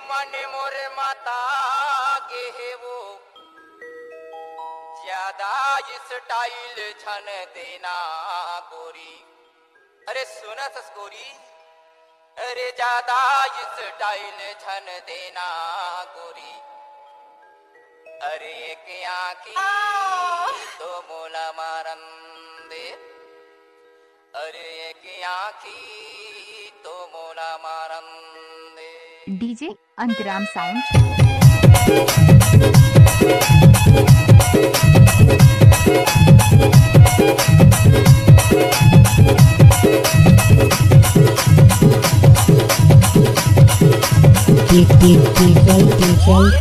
मन मोर माता गे है वो ज्यादा स्टाइल छन देना गोरी। अरे सुना सस्कोरी, अरे ज्यादा स्टाइल छन देना गोरी। अरे एक आँखी तो मोला मारन दे, अरे एक आँखी तो मोला मारन दे। DJ Antaram sound. DJ Antaram sound.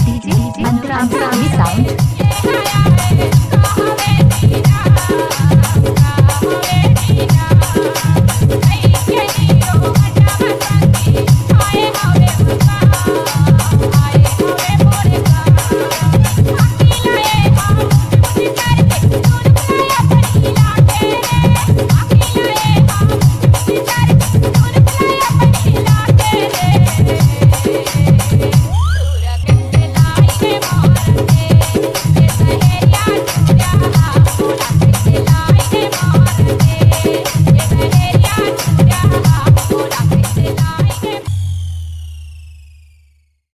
DJ Antaram sound.